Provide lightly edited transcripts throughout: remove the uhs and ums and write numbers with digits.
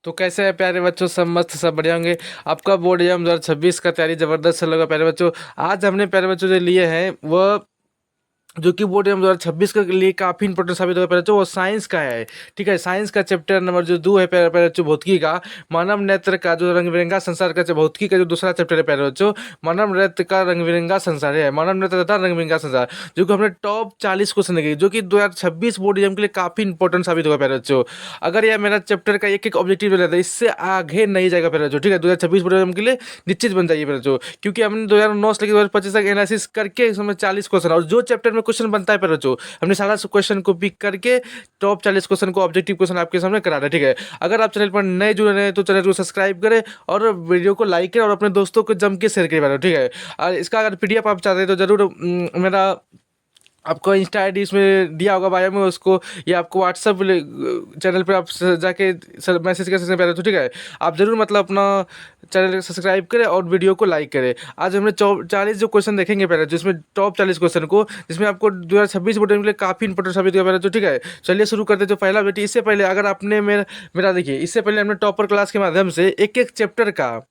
तो कैसे है प्यारे बच्चों, सब मस्त सब बढ़िया होंगे। आपका बोर्ड एग्जाम 2026 का तैयारी जबरदस्त चल रहा प्यारे बच्चों। आज हमने प्यारे बच्चों जो लिए हैं वह जो कि बोर्ड एग्जाम 2026 के लिए काफ़ी इंपॉर्टेंट साबित होगा प्यारे बच्चों, वो साइंस का है। ठीक है, साइंस का चैप्टर नंबर जो 2 है प्यारे प्यारे बच्चों, भौतिकी का। मानव नेत्र का जो रंग बिरंगा संसार का भौतिकी का जो दूसरा चैप्टर है प्यारे बच्चों, मानव नेत्र का रंग बिरंगा संसार है, मानव नेत्र तथा रंग बिरंगा संसार, जो कि हमने टॉप 40 क्वेश्चन देखे, जो कि 2026 बोर्ड एग्जाम के लिए काफ़ी इंपॉर्टेंट साबित होगा प्यारे बच्चों। अगर यह मेरा चैप्टर का एक एक ऑब्जेक्टिव रहता है, इससे आगे नहीं जाएगा प्यारे बच्चों। ठीक है, 2026 बोर्ड एग्जाम के लिए निश्चित बन जाइए प्यारे बच्चों, क्योंकि हमने 2009 से लेकर 2025 तक एनालिसिस करके इसमें 40 क्वेश्चन, और जो चैप्टर में क्वेश्चन बनता है प्यारे बच्चों, हमने सारा क्वेश्चन को पिक करके टॉप 40 क्वेश्चन को ऑब्जेक्टिव क्वेश्चन आपके सामने करा रहे हैं। ठीक है, अगर आप चैनल पर नए जुड़े रहे हैं तो चैनल को सब्सक्राइब करें और वीडियो को लाइक करें और अपने दोस्तों को जम के शेयर करें। ठीक है, और इसका अगर पीडीएफ आप चाहते हैं तो जरूर मेरा आपको इंस्टा आई डी इसमें दिया होगा बायो में, उसको या आपको व्हाट्सअप चैनल पर आप जाके मैसेज कर सकते हैं पहले तो। ठीक है, आप जरूर मतलब अपना चैनल सब्सक्राइब करें और वीडियो को लाइक करें। आज हमने 40 जो क्वेश्चन देखेंगे पहले, जिसमें टॉप 40 क्वेश्चन को, जिसमें आपको 2026 बोर्ड के लिए काफ़ी इंपॉर्टेंट साबित होगा पहले तो। ठीक है, चलिए शुरू करते हैं। जो पहला बेटी, इससे पहले अगर आपने मेरा देखिए, इससे पहले हमने टॉपर क्लास के माध्यम से एक एक चैप्टर का,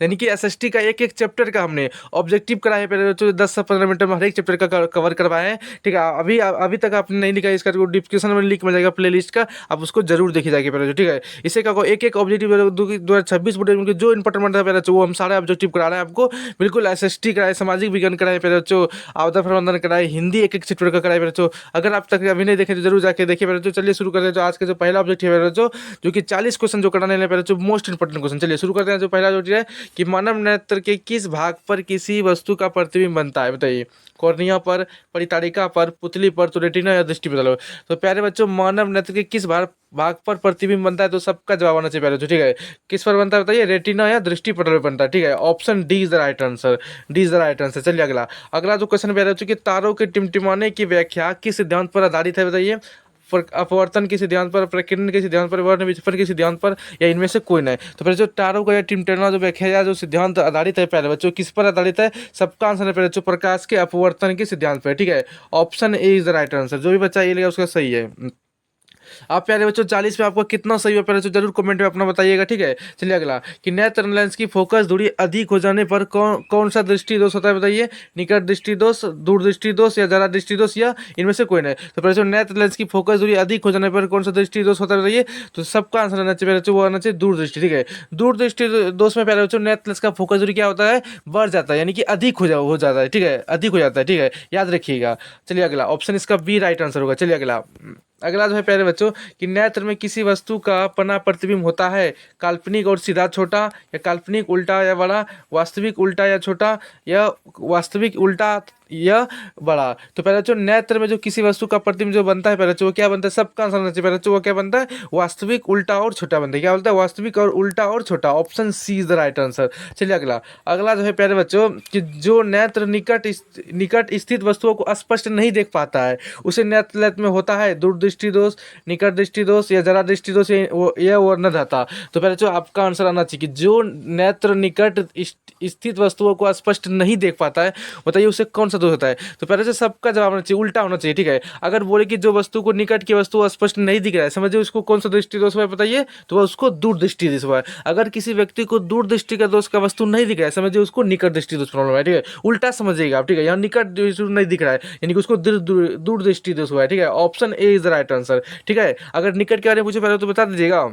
यानी कि एसएसटी का एक एक चैप्टर का हमने ऑब्जेक्टिव कराया है पहले तो, 10 से 15 मिनट में हर एक चैप्टर का कवर करवाए हैं। ठीक है, अभी तक आपने नहीं लिखा, इसका डिस्क्रिप्शन में लिंक मिल जाएगा प्ले लिस्ट का, आप उसको जरूर देखी जाएगी पहले। ठीक है, इससे क्या एक एक ऑब्जेक्टिव 2026 बोर्ड जो इंपॉर्टेंट बनता है पहले वो हम सारे ऑब्जेक्टिव करा रहे हैं आपको। बिल्कुल एसएसटी कराए, सामाजिक विज्ञान कराए पहले बच्चों, आपदा प्रबंधन कराए, हिंदी एक एक चैप्टर का कराए पहले बच्चों। अगर आप तक अभी नहीं देखे तो जरूर जाके देखिए पहले। चलिए शुरू करते हैं। जो आज का जो पहला ऑब्जेक्टिव है बच्चों, जो कि 40 क्वेश्चन जो कराने पहले जो मोस्ट इंपॉर्टेंट क्वेश्चन, चलिए शुरू करते हैं। जो पहला ऑब्जेक्टिव है कि मानव नेत्र के किस भाग पर किसी वस्तु का प्रतिबिंब बनता है, बताइए। कॉर्निया पर, परितारिका पर, पुतली पर, तो रेटिना या दृष्टि पर। तो प्यारे बच्चों, मानव नेत्र के किस भाग पर प्रतिबिंब बनता है, तो सबका जवाब आना चाहिए प्यारे बच्चों। ठीक है, किस पर बनता है बताइए, रेटिना या दृष्टि पटल पर बनता है। ठीक है, option D is the right answer, D is the right answer. चलिए अगला अगला जो क्वेश्चन प्यारे बच्चों कि तारों के टिमटिमाने की व्याख्या किस सिद्धांत पर आधारित है, बताइए। अपवर्तन के सिद्धांत पर, प्रकीर्णन के सिद्धांत पर, वर्ण विक्षेपण के सिद्धांत पर, या इनमें से कोई नहीं। तो फिर जो तारों का या टिमटिमाना जो व्याख्या या जो सिद्धांत आधारित है प्यारे बच्चों, किस पर आधारित है, सबका आंसर है प्यारे बच्चों, प्रकाश के अपवर्तन के सिद्धांत पर। ठीक है, option A is the right answer. जो भी बच्चा ये लेगा उसका सही है। आप प्यारे बच्चों 40 में आपको कितना सही है प्यारे बच्चों, जरूर कमेंट में अपना बताइएगा। ठीक है, चलिए अगला कि नेत्र लेंस की फोकस दूरी अधिक हो जाने पर कौन कौन सा दृष्टि दोष होता है, बताइए। निकट दृष्टि दोष, दूर दृष्टि दोष, या जरा दृष्टि दोष, या इनमें से कोई नहीं। तो प्यारे बच्चों, नेत्र लेंस की फोकस दूरी अधिक हो जाने पर कौन सा दृष्टि दोष होता है, बताइए। तो सबका आंसर आना चाहिए प्यारे बच्चों, वो आना चाहिए दूर दृष्टि। ठीक है, दूर दृष्टि दोष में प्यारे बच्चों नेत्र लेंस का फोकस दूरी क्या होता है, बढ़ जाता है, यानी कि अधिक हो जाता है। ठीक है, अधिक हो जाता है। ठीक है, याद रखिएगा। चलिए अगला ऑप्शन इसका बी राइट आंसर होगा। चलिए अगला अगला जो है प्यारे बच्चों कि नेत्र में किसी वस्तु का पना प्रतिबिंब होता है, काल्पनिक और सीधा छोटा, या काल्पनिक उल्टा या बड़ा, वास्तविक उल्टा या छोटा, या वास्तविक उल्टा या बड़ा। तो पहले बच्चों, नेत्र में जो किसी वस्तु का प्रतिबिंब जो बनता है पहले बच्चों, वो क्या बनता है, सबका आंसर होना चाहिए पहले बच्चों, वो क्या बनता है, वास्तविक उल्टा और छोटा बनता है। क्या बोलता है, वास्तविक और उल्टा और छोटा। Option C is the right answer. चलिए अगला अगला जो है प्यारे बच्चों कि जो नेत्र निकट स्थित वस्तुओं को स्पष्ट नहीं देख पाता है, उसे नेत्र में होता है दूरदृष्टि दोष, निकट दृष्टि दोष, या जरा दृष्टि दोष, या वर्णधाता। तो पहले जो आपका आंसर आना चाहिए कि जो नेत्र निकट स्थित वस्तुओं को स्पष्ट नहीं देख पाता है, बताइए उसे कौन सा दोष होता है। तो पहले से सबका जवाब आना चाहिए, उल्टा होना चाहिए। ठीक है, अगर बोले कि जो वस्तु को निकट की वस्तु स्पष्ट नहीं दिख रहा है, समझिए उसको कौन सा दृष्टि दोष हुआ है, बताइए। तो वह उसको दूरदृष्टि दोष हुआ है। अगर किसी व्यक्ति को दूरदृष्टि का दोष का वस्तु नहीं दिख रहा है, समझिए उसको निकट दृष्टि दोष प्रॉब्लम है। ठीक है, उल्टा समझिएगा आप। ठीक है, यहाँ निकट दृष्टि नहीं दिख रहा है, यानी कि उसको दूरदृष्टि दोष हुआ है। ठीक है, option A is the right answer. ठीक है, अगर निकट के बारे में पूछे पहले तो बता दीजिएगा।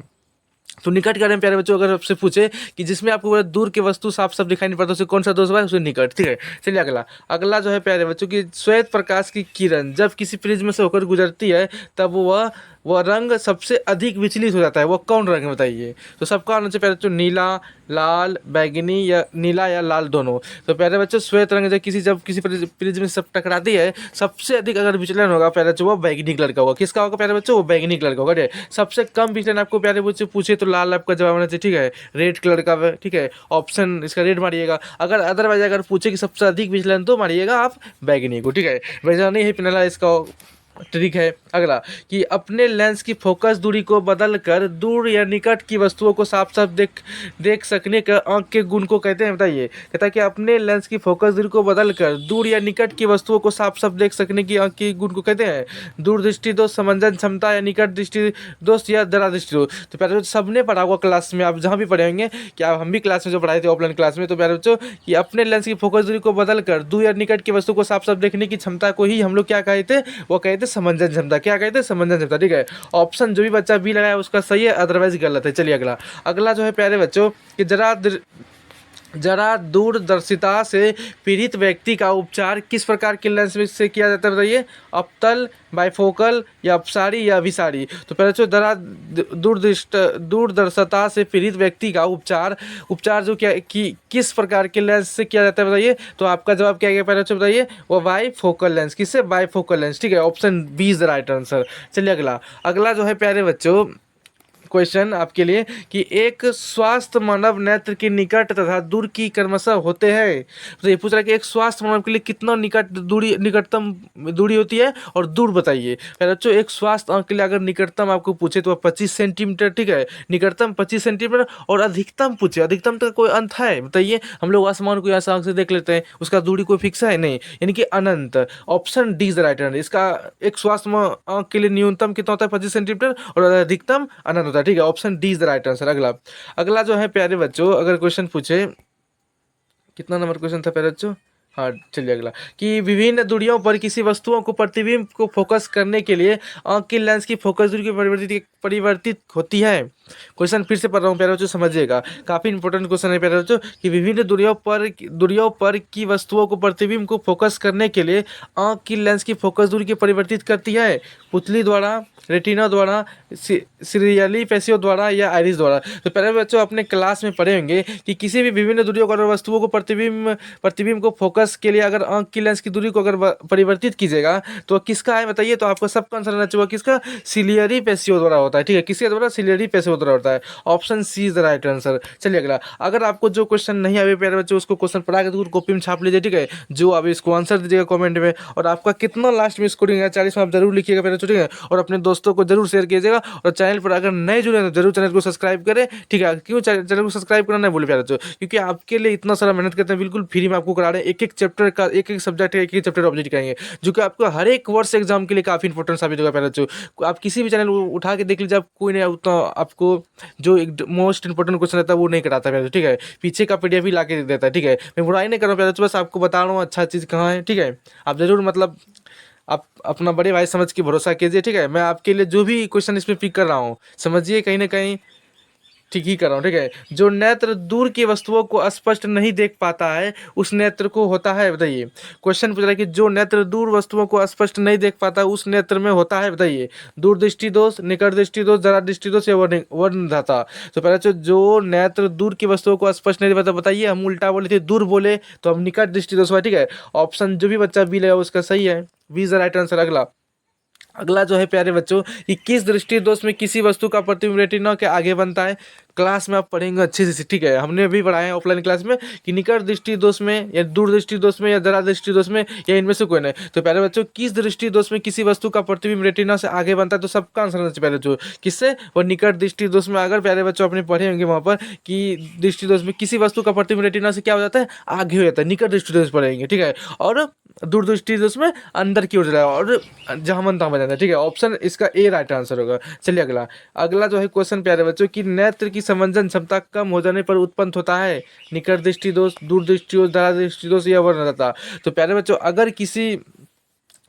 तो निकट के बारे में प्यारे बच्चों अगर आपसे पूछे कि जिसमें आपको पूरा दूर की वस्तु साफ साफ दिखाई नहीं पड़ता, उसे कौन सा दोष हुआ है, उसे निकट। ठीक है, चलिए अगला अगला जो है प्यारे बच्चों की श्वेत प्रकाश की किरण जब किसी प्रिज्म से होकर गुजरती है, तब वह रंग सबसे अधिक विचलित हो जाता है, वो कौन रंग है, बताइए। तो सबका आना चाहिए प्यारे बच्चों, नीला, लाल, बैगनी, या नीला या लाल दोनों। तो प्यारे बच्चों, श्वेत रंग जब किसी प्रिज्म से सब टकराती है, सबसे अधिक अगर विचलन होगा प्यारे बच्चों, वो बैगनी कलर का होगा। किसका होगा प्यारे बच्चों, वो बैगनी कलर का होगा। ठीक है, सबसे कम विचलन आपको प्यारे बच्चों पूछे तो लाल आपका जवाब आना चाहिए। ठीक है, रेड कलर का। ठीक है, ऑप्शन इसका रेड मारिएगा। अगर अदरवाइज अगर पूछे कि सबसे अधिक विचलन, तो मारिएगा आप बैगनी को। ठीक है, वैसा नहीं है पिनला इसका ट्रिक है। अगला कि अपने लेंस की फोकस दूरी को बदलकर दूर या निकट की वस्तुओं को साफ साफ देख सकने का आंख के गुण को कहते हैं, बताइए। कहता है कि अपने लेंस की फोकस दूरी को बदलकर दूर या निकट की वस्तुओं को साफ साफ देख सकने की आंख के गुण को कहते हैं दूरदृष्टि दोष, समंजन क्षमता या निकट दृष्टि दोष या दरादृष्टि दोष। तो प्यारे बच्चों सबने पढ़ा हुआ क्लास में, आप जहाँ भी पढ़े होंगे, क्या हम भी क्लास में जो पढ़ाए थे ऑफलाइन क्लास में, तो प्यारे बच्चों कि अपने लेंस की फोकस दूरी को बदलकर दूर या निकट की वस्तु को साफ साफ देखने की क्षमता को ही हम लोग क्या कहे थे, वो कहते समंजन क्षमता। क्या कहते हैं, समंजन क्षमता। ठीक है, ऑप्शन जो भी बच्चा बी लगाया उसका सही है, अदरवाइज गलत है। चलिए अगला। अगला जो है प्यारे बच्चों कि जरा दूरदर्शिता से पीड़ित व्यक्ति का उपचार किस प्रकार के लेंस में से किया जाता है, बताइए। अवतल, बाइफोकल या अपसारी या अभिसारी। तो पहले जो जरा दूरदर्शिता से पीड़ित व्यक्ति का उपचार जो क्या किस प्रकार के लेंस से किया जाता है, बताइए। तो आपका जवाब क्या है पहले बच्चों, बताइए। वो बाइफोकल लेंस। किससे, बाइफोकल लेंस। ठीक है, option B is the right answer. चलिए अगला। अगला जो है प्यारे बच्चों क्वेश्चन आपके लिए कि एक स्वस्थ मानव नेत्र के निकट तथा दूर की क्रमशः होते हैं। तो ये पूछ रहा है कि एक स्वस्थ मानव के लिए कितना निकटतम दूरी होती है और दूर बताइए। पहले बच्चों एक स्वस्थ आंख के लिए अगर निकटतम आपको पूछे तो 25 सेंटीमीटर। ठीक है, निकटतम 25 सेंटीमीटर। और अधिकतम पूछे, अधिकतम का कोई अंत है, बताइए। हम लोग आसमान को ऐसा आंख से देख लेते हैं, उसका दूरी कोई फिक्स है नहीं, यानी कि अनंत। Option D is right answer. इसका एक स्वस्थ आंख के लिए न्यूनतम कितना होता है, 25 सेंटीमीटर, और अधिकतम अनंत होता है। ठीक है, option D is the right answer. अगला। अगला जो है प्यारे बच्चों अगर क्वेश्चन पूछे, कितना नंबर क्वेश्चन था प्यारे बच्चों, हाँ चलिए अगला। कि विभिन्न दूरियों पर किसी वस्तुओं को प्रतिबिंब को फोकस करने के लिए आंख की लेंस की फोकस दूरी की परिवर्तित होती है। क्वेश्चन फिर से पढ़ रहा हूँ प्यारे बच्चों, समझिएगा, काफी इंपॉर्टेंट क्वेश्चन है प्यारे बच्चों। कि विभिन्न दूरियों पर की वस्तुओं को प्रतिबिंब को फोकस करने के लिए आंख की लेंस की फोकस दूरी की परिवर्तित करती है। पुतली द्वारा, रेटिना द्वारा, सीरियली पेशियों द्वारा या आइरिस द्वारा। तो पहले बच्चों अपने क्लास में पढ़े होंगे कि किसी भी विभिन्न दूरियों पर वस्तुओं को प्रतिबिंब को फोकस के लिए अगर आंख की लेंस की दूरी को अगर परिवर्तित कीजिएगा तो किसका है, बताइए। तो आपको सबका आंसर रहना चाहिए किसका, सिलियरी पेशियों द्वारा होता है। ठीक है, किसके द्वारा, सिलियरी पेशियों द्वारा होता है। Option C is the right answer. चलिए अगला। अगर आपको जो क्वेश्चन नहीं आए प्यारे बच्चों उसको क्वेश्चन पढ़ा के दूर कॉपी में छाप लीजिए। ठीक है, जो अभी इसको आंसर दीजिएगा कमेंट में, और आपका कितना लास्ट में स्कोरिंग है 40 में आप जरूर लिखिएगा प्यारे बच्चों। ठीक है, और अपने दोस्तों को जरूर शेयर कीजिएगा, और चैनल पर अगर नए जुड़े तो जरूर चैनल को सब्सक्राइब करें। ठीक है, क्यों चैनल को सब्सक्राइब करना नहीं भूले प्यारे बच्चों, क्योंकि आपके लिए इतना सारा मेहनत करते हैं, बिल्कुल फ्री में आपको करा रहे हैं। एक एक चैप्टर का एक एक सब्जेक्ट का एक एक चैप्टर ऑब्जेक्ट करेंगे, जो कि आपको हर एक वर्ष एग्जाम के लिए काफी इंपॉर्टेंट साबित होगा प्यारे बच्चों। आप किसी भी चैनल उठा के देख लीजिए, आप कोई नहीं उतना आपको जो एक मोस्ट इंपॉर्टेंट क्वेश्चन रहता है वो नहीं कराता प्यारे बच्चों। ठीक है, पीछे का पीडीएफ भी ला के देता है। ठीक है, मैं बुराई नहीं कर रहा हूँ प्यारे बच्चों, बस आपको बता रहा हूँ अच्छा चीज़ कहाँ है। ठीक है, आप जरूर मतलब आप अपना बड़े भाई समझ के भरोसा कीजिए। ठीक है, मैं आपके लिए जो भी क्वेश्चन इसमें पिक कर रहा हूँ, समझिए कहीं ना कहीं ठीक ही कर रहा हूँ। ठीक है, जो नेत्र दूर की वस्तुओं को स्पष्ट नहीं देख पाता है उस नेत्र को होता है, बताइए। क्वेश्चन पूछ रहा है कि जो नेत्र दूर वस्तुओं को स्पष्ट नहीं देख पाता उस नेत्र में होता है, बताइए। दूरदृष्टि दोष, निकट दृष्टि दोष, जरा दृष्टि दोष या वर्णधाता। तो पहले जो नेत्र दूर की वस्तुओं को स्पष्ट नहीं देख पाता, बताइए। हम उल्टा बोले थे, दूर बोले तो हम निकट दृष्टि दोष हुआ। ठीक है, ऑप्शन जो भी बच्चा बी लगा उसका सही है, B is the right answer. अगला। अगला जो है प्यारे बच्चों कि किस दृष्टि दोष में किसी वस्तु का प्रतिबिंब रेटिना के आगे बनता है। क्लास में आप पढ़ेंगे अच्छे से। ठीक है, हमने भी पढ़ाया है ऑफलाइन क्लास में कि निकट दृष्टि दोष में या दूर दृष्टि दोष में या जरा दृष्टि दोष में या इनमें से कोई नहीं। तो प्यारे बच्चों किस दृष्टि दोष में किसी वस्तु का प्रतिबिंब रेटिना से आगे बनता है, तो सबका आंसर होना चाहिए प्यारे बच्चों, किससे, वो निकट दृष्टि दोष में। अगर प्यारे बच्चों अपने पढ़े होंगे वहाँ पर कि दृष्टि दोष में किसी वस्तु का प्रतिबिंब रेटिना से क्या हो जाता है, आगे हो जाता है, निकट दृष्टि दोष पढ़ेंगे। ठीक है, और दूरदृष्टि दोष में अंदर की ओर जाए और जहाँ मन तहाँ जाता है। ठीक है, ऑप्शन इसका ए राइट आंसर होगा। चलिए अगला। अगला जो है क्वेश्चन प्यारे बच्चों कि नेत्र की समंजन क्षमता कम हो जाने पर उत्पन्न होता है निकट दृष्टि दोष, दूरदृष्टि दोष, दरा दृष्टि दोष या वर्णनता। तो प्यारे बच्चों अगर किसी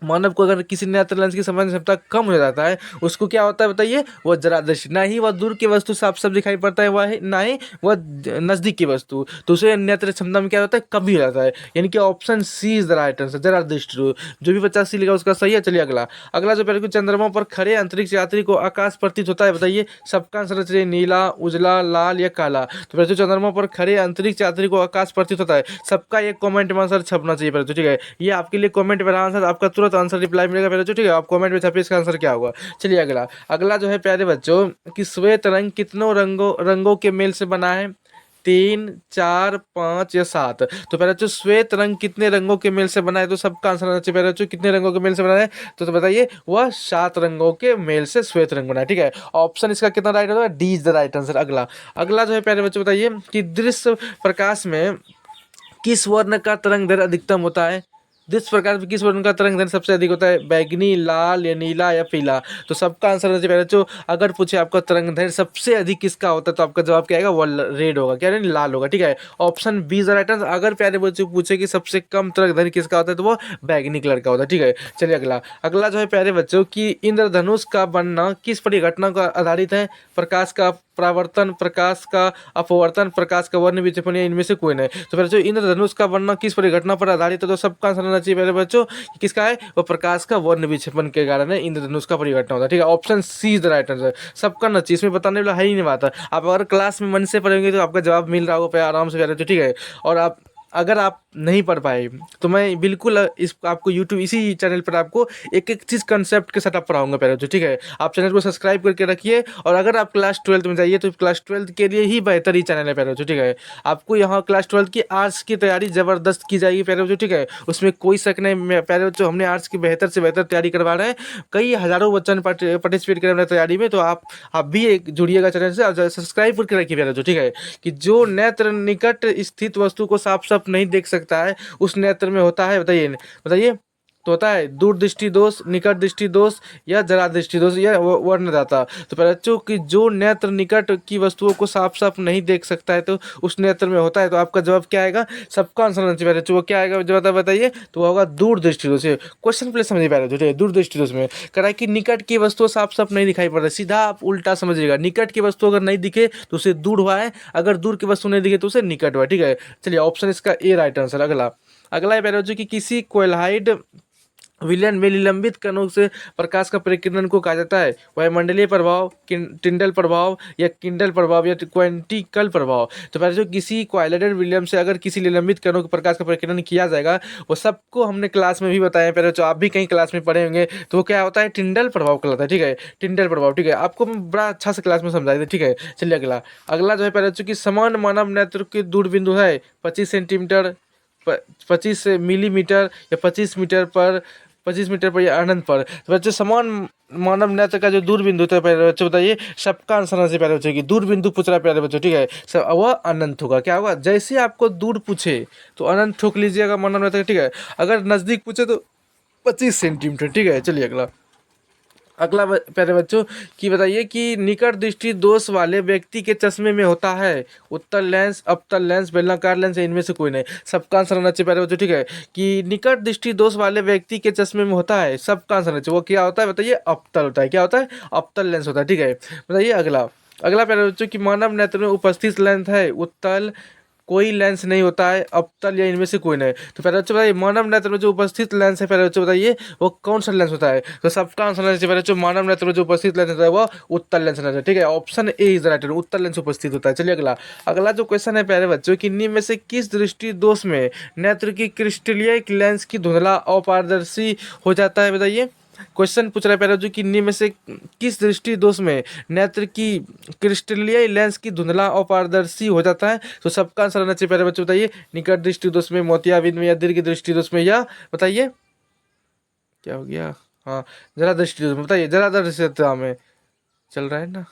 मानव को अगर किसी नेत्र लेंस की समझ क्षमता कम हो जाता है उसको क्या होता है, बताइए। वह जरा दृष्टि, ना ही वह दूर की वस्तु साफ साफ दिखाई पड़ता है, वह ना ही वह नजदीक की वस्तु, तो उसे नेत्र क्षमता में क्या होता है, कम ही हो जाता है। यानी कि option C is the right answer, जरा दृष्टि। जो भी 50 लिखा उसका सही है। चलिए अगला। अगला जो पहले चंद्रमा पर खड़े अंतरिक्ष यात्री को आकाश प्रतीत होता है, बताइए। सबका आंसर चाहिए नीला, उजला, लाल या काला। तो पहले चंद्रमा पर खड़े अंतरिक्ष यात्री को आकाश प्रतीत होता है, सबका एक कॉमेंट में आंसर छपना चाहिए पहले। ठीक है, ये आपके लिए कॉमेंट में आंसर आपका तुरंत आंसर रिप्लाई मिलेगा पहले। ठीक है, आप कमेंट में छापिए इसका आंसर क्या होगा। चलिए अगला। अगला जो है प्यारे बच्चों कि श्वेत रंग कितनों रंगों के मेल से बना है, 3, 4, 5 या 7। तो पहले बच्चों श्वेत रंग कितने रंगों के मेल से बना है, तो सबका आंसर आना चाहिए। पहले बच्चों कितने रंगों के मेल से बना है, तो बताइए वह 7 रंगों के मेल से श्वेत रंग बना है, ठीक है। ऑप्शन इसका कितना राइट होगा, D is the right answer. अगला अगला जो है पहले बच्चों बताइए कि दृश्य प्रकाश में किस वर्ण का तरंग दैर्घ्य अधिकतम होता है। जिस प्रकार किस वर्ण का तरंग दैर्घ्य सबसे अधिक होता है, बैगनी, लाल या नीला या पीला। तो सबका आंसर होना चाहिए पहले बच्चों, अगर पूछे आपका तरंग दैर्घ्य सबसे अधिक किसका होता है, तो आपका जवाब क्या आएगा, वो रेड होगा, क्या नहीं, लाल होगा, ठीक है। Option B is right answer. अगर प्यारे बच्चों पूछे कि सबसे कम तरंग दैर्घ्य किसका होता है, तो वो बैगनी कलर का होता है, ठीक है। चलिए अगला अगला जो है प्यारे बच्चों कि इंद्रधनुष का बनना किस परिघटना का आधारित है, प्रकाश का परावर्तन, प्रकाश का अपवर्तन, प्रकाश का वर्ण विक्षेपण, या इनमें से कोई नहीं। तो पहले बच्चों इंद्रधनुष का बनना किस परिघटना पर आधारित है, तो सबका आंसर होना चाहिए पहले बच्चों किसका है, वो प्रकाश का वर्ण विक्षेपण के कारण है इंद्रधनुष का परिघटना होता है, ठीक है। Option C is the right answer. सबका ना चाहिए, इसमें बताने वाला है ही नहीं बात है। आप अगर क्लास में मन से पढ़ेंगे तो आपका जवाब मिल रहा होगा आराम से, ठीक है। और आप अगर आप नहीं पढ़ पाए तो मैं बिल्कुल इस आपको यूट्यूब इसी चैनल पर आपको एक एक चीज़ कंसेप्ट के साथ आप पढ़ाऊंगा पहले तो, ठीक है। आप चैनल को सब्सक्राइब करके रखिए। और अगर आप क्लास 12 में जाइए तो क्लास 12 के लिए ही बेहतर ही चैनल है पहले तो, ठीक है। आपको यहाँ क्लास 12 की आर्ट्स की तैयारी ज़बरदस्त की जाएगी पहले तो, ठीक है। उसमें कोई शक नहीं, पहले तो हमने आर्ट्स की बेहतर से बेहतर तैयारी करवा रहे हैं। कई हज़ारों बच्चों ने पार्टिसिपेट करें तैयारी में। तो आप भी एक जुड़िएगा चैनल से और सब्सक्राइब करके रखिए पहले तो, ठीक है। कि जो नेत्र निकट स्थित वस्तु को साफ साफ नहीं देख सकता है उस नेत्र में होता है, बताइए बताइए, तो होता है दूरदृष्टि दोष, निकट दृष्टि दोष या जरा दृष्टि दोष या वर्णदाता। तो पहले बच्चों कि जो नेत्र निकट की वस्तुओं को साफ साफ नहीं देख सकता है तो उस नेत्र में होता है। तो आपका जवाब क्या आएगा, सबका आंसर होना चाहिए बच्चों, वो क्या आएगा जवाब बताइए, तो होगा दूरदृष्टि दोष। क्वेश्चन प्लीज समझिए पहले तो, दूरदृष्टि दोष में करा कि निकट की वस्तु साफ साफ नहीं दिखाई पड़ रही, सीधा आप उल्टा समझिएगा। निकट की वस्तु अगर नहीं दिखे तो उसे दूर हुआ है, अगर दूर की वस्तु नहीं दिखे तो उसे निकट हुआ है, ठीक है। चलिए ऑप्शन इसका ए राइट आंसर। अगला अगला है पहले कि किसी कोयलहाइड विलयन में निलंबित कणों से प्रकाश का परिकिरण को कहा जाता है, वह मंडलीय प्रभाव, टिंडल प्रभाव या किंडल प्रभाव या क्वांटिकल प्रभाव। तो पहले जो किसी कोयलाइड विलियम से अगर किसी निलंबित कणों के प्रकाश का परिकिरण किया जाएगा, वो सबको हमने क्लास में भी बताया पहले, तो आप भी कहीं क्लास में पढ़े होंगे। तो वो क्या होता है, टिंडल प्रभाव कहलाता है, ठीक है। टिंडल प्रभाव, ठीक है, आपको बड़ा अच्छा से क्लास में समझाए थे, ठीक है। चलिए अगला अगला जो है पहले चूंकि समान मानव नेत्र के दूरबिंदु है 25 सेंटीमीटर, 25 मिलीमीटर या 25 मीटर पर या अनंत पर। तो बच्चे समान मानव नेत्र का जो दूरबिंदु था पहले बच्चे बताइए, सबका आंसर से पहले बच्चे की दूरबिंदु पूछ रहा है पहले बच्चों, ठीक है। सब वह अनंत होगा, क्या होगा, जैसे आपको दूर पूछे तो अनंत ठोक लीजिएगा मानव नेत्र, ठीक है। अगर नजदीक पूछे तो 25 सेंटीमीटर, ठीक है। चलिए अगला अगला प्यारे बच्चों कि बताइए कि निकट दृष्टि दोष वाले व्यक्ति के चश्मे में होता है उत्तल लेंस, अवतल लेंस, बेलनाकार लेंस, इनमें से कोई नहीं। सबका आंसर होना चाहिए प्यारे बच्चों, ठीक है। कि निकट दृष्टि दोष वाले व्यक्ति के चश्मे में होता है, सबका आंसर होना चाहिए, वो क्या होता है बताइए, अवतल होता है, क्या होता है, अवतल लेंस होता है, ठीक है। बताइए अगला अगला प्यारे बच्चों कि मानव नेत्र में उपस्थित लेंस है उत्तल, कोई लेंस नहीं होता है, अवतल या इनमें से कोई नहीं। तो पहले बच्चों बताइए मानव नेत्र में जो उपस्थित लेंस है, पहले बच्चों बताइए वो कौन सा लेंस होता है। तो सबका आंसर होना चाहिए पहले बच्चों, मानव नेत्र में जो उपस्थित लेंस होता है वो उत्तल लेंस होता है, ठीक है। ऑप्शन ए इज राइट, उत्तल लेंस उपस्थित होता है। चलिए अगला अगला जो क्वेश्चन है प्यारे बच्चों कि निम्न में से किस दृष्टि दोष में नेत्र की क्रिस्टलीय लेंस की धुंधला अपारदर्शी हो जाता है, बताइए। क्वेश्चन पूछ रहा है पहले जो कि निम्न में से किस दृष्टि दोष में नेत्र की क्रिस्टलीय लेंस की धुंधला अपारदर्शी हो जाता है। तो सबका आंसर होना चाहिए पहले बच्चों बताइए, निकट दृष्टि दोष में, मोतियाबिंद में, या दीर्घ दृष्टि दोष में, या बताइए क्या हो गया, हाँ जरा दृष्टि दोष में, बताइए जरा दृष्टि में चल रहा है ना,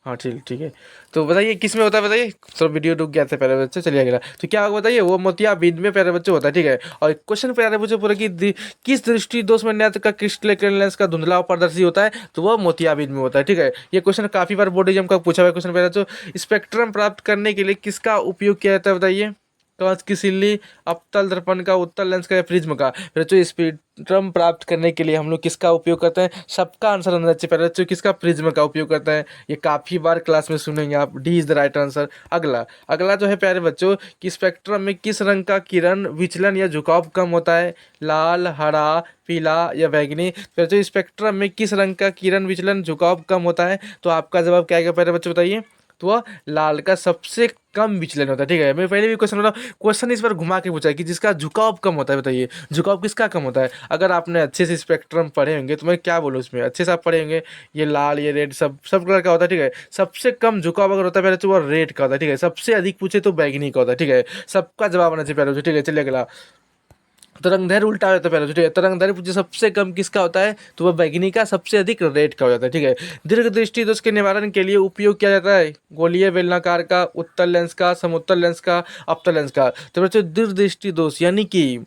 हाँ ठीक ठीक है। तो बताइए किस में होता है, बताइए, तो वीडियो रुक गया था पहले बच्चे। चलिए अगला तो क्या होगा बताइए, वो मोतियाबिंद में प्यारे बच्चे होता है, ठीक है। और क्वेश्चन प्यारे बच्चे पूरा कि किस दृष्टि दोष में नेत्र का क्रिस्टलीय लेंस का धुंधला पारदर्शी होता है, तो वो मोतियाबिंद में होता है, ठीक है। ये क्वेश्चन काफी बार बोर्ड एग्जाम का पूछा हुआ क्वेश्चन प्यारे बच्चों। स्पेक्ट्रम प्राप्त करने के लिए किसका उपयोग किया जाता है, बताइए। कांच की सिल्ली, अवतल दर्पण का, उत्तल लेंस का, या प्रिज्म का। फिर बच्चों स्पेक्ट्रम प्राप्त करने के लिए हम लोग किसका उपयोग करते हैं, सबका आंसर होना चाहिए पहले बच्चों किसका, प्रिज्म का उपयोग करते हैं। ये काफ़ी बार क्लास में सुनेंगे आप, D is the right answer. अगला अगला जो है प्यारे बच्चों कि स्पेक्ट्रम में किस रंग का किरण विचलन या झुकाव कम होता है, लाल, हरा, पीला या बैगनी। फिर जो स्पेक्ट्रम में किस रंग का किरण विचलन झुकाव कम होता है, तो आपका जवाब क्या आएगा पहले बच्चों बताइए, तो वह लाल का सबसे कम विचलन होता है। ठीक है, मैं पहले भी क्वेश्चन बोला, क्वेश्चन इस बार घुमा के पूछा है कि जिसका झुकाव कम होता है, बताइए झुकाव किसका कम होता है। अगर आपने अच्छे से स्पेक्ट्रम पढ़े होंगे तो मैं क्या बोलूँ उसमें, अच्छे से आप पढ़े होंगे, ये लाल ये रेड सब सब कलर का होता है। ठीक है, सबसे कम झुकाव अगर होता है पहले तो वो रेड का होता है। ठीक है, सबसे अधिक पूछे तो बैगनी का होता है। ठीक है, सबका जवाब आना चाहिए पहले। ठीक है, चलिए अगला, तरंगधैर्घ्य उल्टा हो जाता है पहले। ठीक है, तरंगधैर्घ्य पूछे सबसे कम किसका होता है, तो वह बैगनी का, सबसे अधिक रेड का हो जाता है। ठीक है, दीर्घ दृष्टि दोष के निवारण के लिए उपयोग किया जाता है गोलीय बेलनाकार का, उत्तल लेंस का, समोत्तल लेंस का, अवतल लेंस का। तो बच्चों दीर्घ दृष्टि दोष यानी कि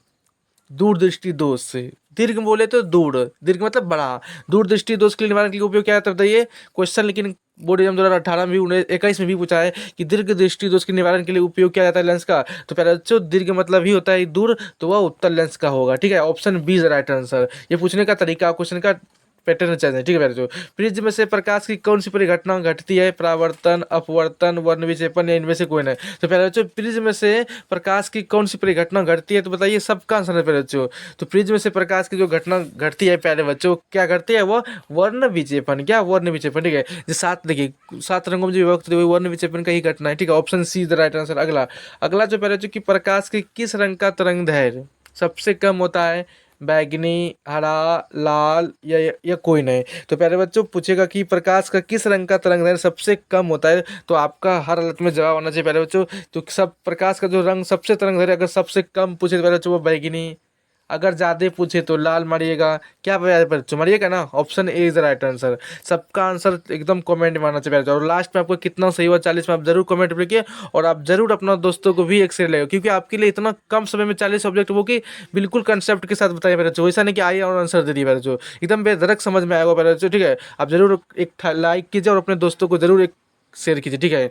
दूरदृष्टि दोष से, दीर्घ बोले तो दूर, दीर्घ मतलब बड़ा, दूरदृष्टि दोष के निवारण के लिए उपयोग क्या जाता है बताइए क्वेश्चन। लेकिन बोर्ड एग्जाम 2018 में भी 21 में भी पूछा है कि दीर्घ दृष्टि दोष के निवारण के लिए उपयोग किया जाता है लेंस का। तो पहले बच्चों दीर्घ मतलब ही होता है दूर, तो वह उत्तल लेंस का होगा। ठीक है, option B is right answer. ये पूछने का तरीका, क्वेश्चन का पैटर्न चाहिए। ठीक है बच्चों, प्रिज्म से प्रकाश की कौन सी परिघटना घटती है, परावर्तन, अपवर्तन, वर्ण विक्षेपण या इनमें से कोई नहीं। तो पहले बच्चों प्रिज्म से प्रकाश की कौन सी परिघटना घटती है, तो बताइए सबका आंसर है पहले बच्चों। तो प्रिज्म से प्रकाश की जो घटना घटती है पहले बच्चों क्या घटती है, वो वर्ण विक्षेपण। क्या वर्ण विक्षेपण। ठीक है, जो सात देखिए 7 रंगों में जो विभक्त है वर्ण विक्षेपण का ही घटना है। ठीक है, option C is the right answer. अगला अगला जो पहले बच्चों कि प्रकाश के किस रंग का तरंग दैर्घ्य सबसे कम होता है, बैगनी, हरा, लाल या कोई नहीं। तो प्यारे बच्चों पूछेगा कि प्रकाश का किस रंग का तरंगदैर्घ्य सबसे कम होता है, तो आपका हर हालत में जवाब आना चाहिए प्यारे बच्चों। तो सब प्रकाश का जो रंग सबसे तरंगदैर्घ्य अगर सबसे कम पूछे तो प्यारे बच्चों वो बैगनी, अगर ज़्यादा पूछे तो लाल मारिएगा। क्या प्यारे बच्चों मारिएगा ना, option A is the right answer. सबका आंसर एकदम कमेंट में आना चाहिए प्यारे बच्चों। और लास्ट में आपको कितना सही हुआ 40 में आप जरूर कमेंट में लिखिए, और आप जरूर अपना दोस्तों को भी एक शेयर लगेगा, क्योंकि आपके लिए इतना कम समय में 40 सब्जेक्ट वो कि बिल्कुल कंसेप्ट के साथ बताइए मेरे बच्चों। ऐसा नहीं कि आइए और आंसर दे दिए मेरे बच्चों, एकदम बेधड़क समझ में आएगा मेरे बच्चों। ठीक है, आप जरूर एक लाइक कीजिए और अपने दोस्तों को जरूर एक शेयर कीजिए। ठीक है,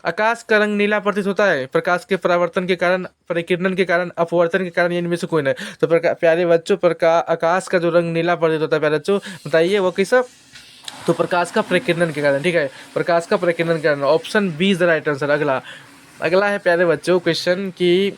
आकाश का रंग नीला प्रतीत होता है प्रकाश के परावर्तन के कारण, परिकिरणन के कारण, अपवर्तन के कारण, या इनमें से कोई नहीं। तो प्यारे बच्चों आकाश का जो रंग नीला प्रतीत होता है प्यारे बच्चों बताइए वो किस, तो प्रकाश का प्रकीर्णन के कारण। ठीक है, प्रकाश का प्रकीर्णन के कारण, option B is the right answer. अगला अगला है प्यारे बच्चों क्वेश्चन कि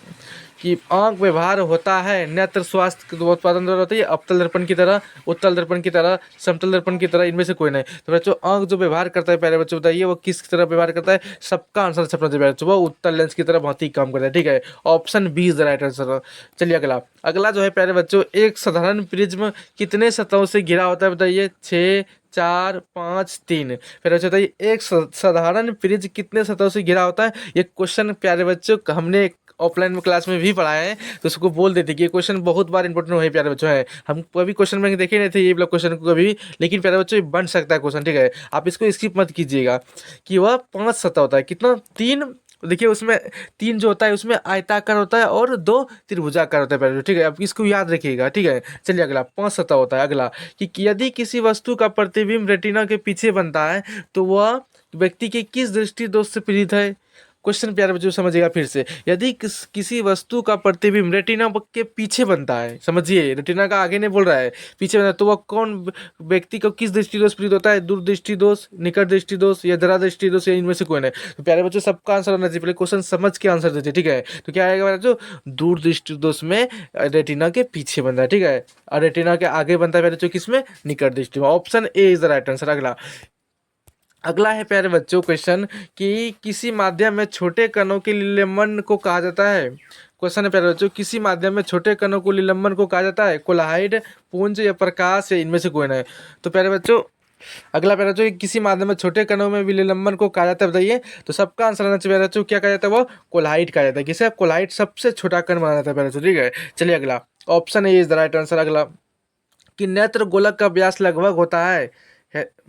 आंख व्यवहार होता है नेत्र स्वास्थ्य उत्पादन द्वारा होता है अवतल दर्पण की तरह, उत्तल दर्पण की तरह, समतल दर्पण की तरह, इनमें से कोई नहीं। तो बच्चों आंख जो व्यवहार करता है प्यारे बच्चों बताइए वो किस तरह व्यवहार करता है, सबका आंसर छपना चाहिए बच्चों, वो उत्तल लेंस की तरह बहुत ही काम करता है। ठीक है, option B is the right answer. चलिए अगला अगला जो है प्यारे बच्चों, एक साधारण प्रिज्म कितने सतहों से घिरा होता है बताइए, 6, 4, 5, 3। फिर अच्छा बताइए एक साधारण प्रिज्म कितने सतहों से घिरा होता है। ये क्वेश्चन प्यारे बच्चों हमने ऑफलाइन में क्लास में भी पढ़ाए हैं, तो उसको बोल देते कि ये क्वेश्चन बहुत बार इंपॉर्टेंट हुए प्यारे बच्चों है। हम कभी क्वेश्चन में देखे नहीं थे ये वाला क्वेश्चन को कभी, लेकिन प्यारे बच्चों ये बन सकता है क्वेश्चन। ठीक है, आप इसको स्किप मत कीजिएगा कि वह 5 सतह होता है, कितना 3। देखिए उसमें 3 जो होता है उसमें आयताकार होता है और 2 त्रिभुजाकार होता है प्यारे बच्चों। ठीक है, आप इसको याद रखिएगा। ठीक है, चलिए अगला 5 सतह होता है। अगला कि यदि किसी वस्तु का प्रतिबिंब रेटिना के पीछे बनता है तो वह व्यक्ति के किस दृष्टि दोष से पीड़ित है। क्वेश्चन प्यारे बच्चों समझिएगा फिर से, यदि किसी वस्तु का प्रतिबिंब रेटिना के पीछे बनता है, समझिए रेटिना का आगे नहीं बोल रहा है, पीछे बनता है, तो वह कौन व्यक्ति को किस दृष्टि दोष पीड़ित होता है, दूरदृष्टि दोष, निकट दृष्टि दोष या जरा दृष्टि दोष, या इनमें से कोई नहीं। तो प्यारे बच्चों सबका आंसर होना चाहिए, पहले क्वेश्चन समझ के आंसर दीजिए। ठीक है, तो क्या आएगा बच्चों, दूरदृष्टि दोष में रेटिना के पीछे बनता है। ठीक है, और रेटिना के आगे बनता है प्यारे बच्चों किसमें, निकट दृष्टि में। Option A is the right answer. अगला अगला है प्यारे बच्चों क्वेश्चन कि किसी माध्यम में छोटे कणों के निलंबन को कहा जाता है। क्वेश्चन है प्यारे बच्चों, किसी माध्यम में छोटे कणों को निलंबन को कहा जाता है, कोलाइड, पुंज या प्रकाश या इनमें से कोई नहीं। तो प्यारे बच्चों अगला प्यारे बच्चों किसी माध्यम में छोटे कणों में विलंबन को कहा जाता है बताइए, तो सबका आंसर आना चाहिए प्यारे बच्चों, क्या कहा जाता है, वो कोलाइड कहा जाता है। किसे, कोलाइड सबसे छोटा कण माना जाता है प्यारे बच्चों। ठीक है, चलिए अगला option A is the right answer. अगला कि नेत्र गोलक का व्यास लगभग होता है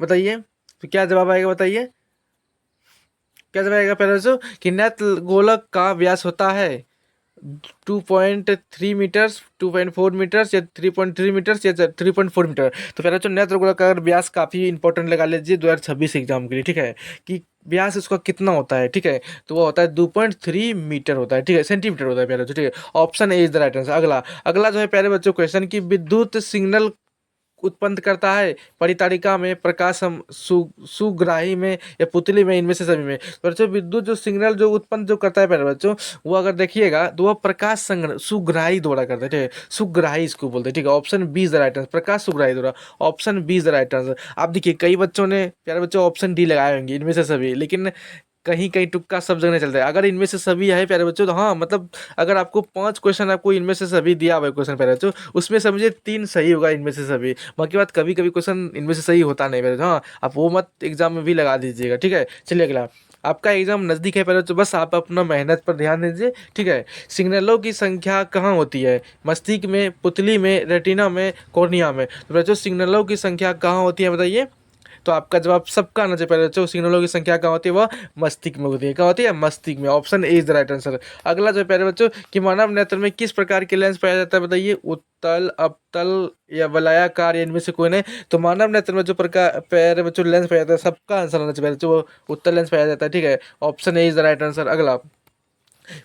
बताइए, तो क्या जवाब आएगा बताइए, क्या जवाब आएगा प्यारे बच्चों कि नेत्र गोलक का व्यास होता है 2.3 मीटर्स, 2.4 मीटर्स या 3.3 मीटर्स या 3.4 मीटर। तो प्यारे बच्चों नेत्र गोलक का व्यास काफ़ी इंपॉर्टेंट लगा लीजिए 2026 एग्जाम के लिए। ठीक है, कि व्यास उसका कितना होता है। ठीक है, तो वो होता है 2.3 मीटर होता है। ठीक है, सेंटीमीटर होता है प्यारे बच्चों। ठीक है, option A is the right answer. अगला अगला जो है प्यारे बच्चों क्वेश्चन की विद्युत सिग्नल उत्पन्न करता है परितारिका में, प्रकाश सुग्राही में या पुतली में, इनमें से सभी में। बच्चों विद्युत जो सिग्नल जो उत्पन्न जो करता है प्यारे बच्चों, वो अगर देखिएगा तो वह प्रकाश सुग्राही द्वारा करता है। ठीक है, सुग्राही इसको बोलते हैं। ठीक है, option B is the right answer, प्रकाश सुग्राही द्वारा, option B is the right answer. आप देखिए कई बच्चों ने प्यारे बच्चों ऑप्शन डी लगाए होंगे इनमें से सभी, लेकिन कहीं कहीं तुक्का सब जगह चलता है। अगर इनमें से सभी है प्यारे बच्चों तो हाँ मतलब अगर आपको 5 क्वेश्चन आपको इनमें से सभी दिया हुआ है क्वेश्चन प्यारे बच्चों, उसमें समझिए 3 सही होगा इनमें से सभी, बाकी बात कभी कभी क्वेश्चन इनमें से सही होता नहीं प्यारे बच्चों। हाँ आप वो मत एग्जाम में भी लगा दीजिएगा, ठीक है। चलिए अगला, आपका एग्जाम नज़दीक है प्यारे बच्चों, बस आप अपना मेहनत पर ध्यान दीजिए, ठीक है। सिग्नलों की संख्या कहाँ होती है? मस्तिष्क में, पुतली में, रेटिना में, कॉर्निया में। तो बच्चों सिग्नलों की संख्या कहाँ होती है बताइए? तो आपका जवाब सबका आना चाहिए पहले बच्चों, सिग्नलों की संख्या कहाँ होती है? वह मस्तिष्क में होती है। कहाँ होती है? मस्तिष्क में। Option A is the right answer. अगला जो है प्यारे बच्चों कि मानव नेत्र में किस प्रकार के लेंस पाया जाता है बताइए? उत्तल, अपतल या वलयाकार या इनमें से कोई नहीं। तो मानव नेत्र में जो प्रकार प्यारे बच्चों लेंस पाया जाता है, सबका आंसर आना चाहिए पहले बच्चों, वो उत्तल लेंस पाया जाता है, ठीक है। Option A is the right answer. अगला,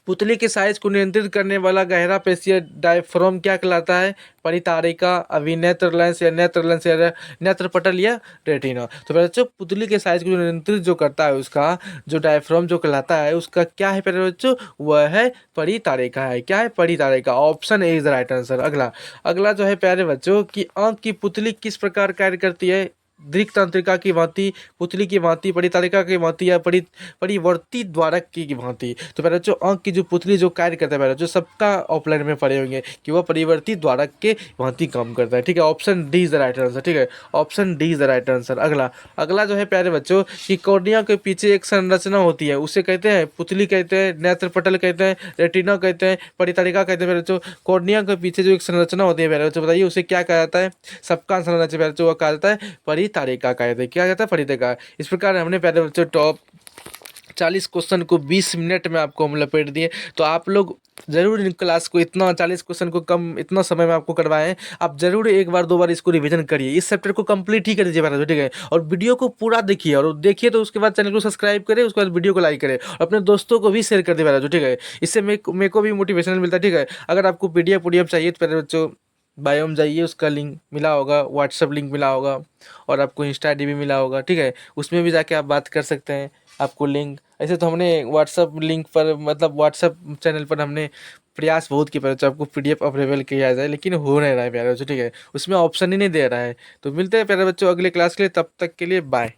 पुतली के साइज को नियंत्रित करने वाला गहरा पेशीय डायफ्राम क्या कहलाता है? परितारिका, अभिनेत्र लेंस या नेत्र लेंस या नेत्र पटल या रेटिना। तो पहले बच्चों पुतली के साइज को जो नियंत्रित जो करता है उसका जो डायफ्राम जो कहलाता है उसका क्या है पहले बच्चों? वह है परितारिका है। क्या है? परितारिका। Option A is the right answer. अगला, अगला जो है प्यारे बच्चों कि आंख की पुतली किस प्रकार कार्य करती है? दृक तंत्रिका की भांति, पुतली की भांति, परितारिका की भांति या परिवर्ती द्वारक की भांति। तो पहले बच्चों आंख की जो पुतली जो कार्य करता है पहले जो सबका ऑफलाइन में पढ़े होंगे कि वह परिवर्ती द्वारक के भांति काम करता है, ठीक है। Option D is the right answer, ठीक है। Option D is the right answer. अगला, अगला जो है प्यारे बच्चों कि कॉर्निया के पीछे एक संरचना होती है, उसे कहते हैं पुतली कहते हैं, नेत्र पटल कहते हैं, रेटिना कहते हैं, परितारिका कहते हैं प्यारे बच्चों। कॉर्निया के पीछे जो एक संरचना होती है प्यारे बच्चों बताइए उसे क्या कहा जाता है? सबका आंसर आना चाहिए प्यारे बच्चों, वह कहा जाता है परितारिका कहते हैं। क्या कहता है? परितारिका। इस प्रकार हमने प्यारे बच्चों टॉप 40 क्वेश्चन को 20 मिनट में आपको हम लपेट दिए। तो आप लोग जरूर इन क्लास को इतना 40 क्वेश्चन को कम इतना समय में आपको करवाए हैं, आप जरूर एक बार दो बार इसको रिवीजन करिए, इस चैप्टर को कंप्लीट ही कर दीजिए मेरा, ठीक है। और वीडियो को पूरा देखिए, और देखिए तो उसके बाद चैनल को सब्सक्राइब करें, उसके बाद वीडियो को लाइक करें और अपने दोस्तों को भी शेयर कर दे मेरा, ठीक है। इससे मेरे को भी मोटिवेशन मिलता है, ठीक है। अगर आपको पीडीएफ चाहिए तो पहले बच्चों बायो में जाइए, उसका लिंक मिला होगा, व्हाट्सअप लिंक मिला होगा और आपको इंस्टा आईडी भी मिला होगा, ठीक है। उसमें भी जाके आप बात कर सकते हैं, आपको लिंक ऐसे तो हमने व्हाट्सअप लिंक पर मतलब व्हाट्सअप चैनल पर हमने प्रयास बहुत किया पहले तो आपको पीडीएफ अवेलेबल किया जाए, लेकिन हो नहीं रहा है प्यारे बच्चों, ठीक है। उसमें ऑप्शन ही नहीं दे रहा है। तो मिलते हैं प्यारे बच्चों अगले क्लास के लिए, तब तक के लिए बाय।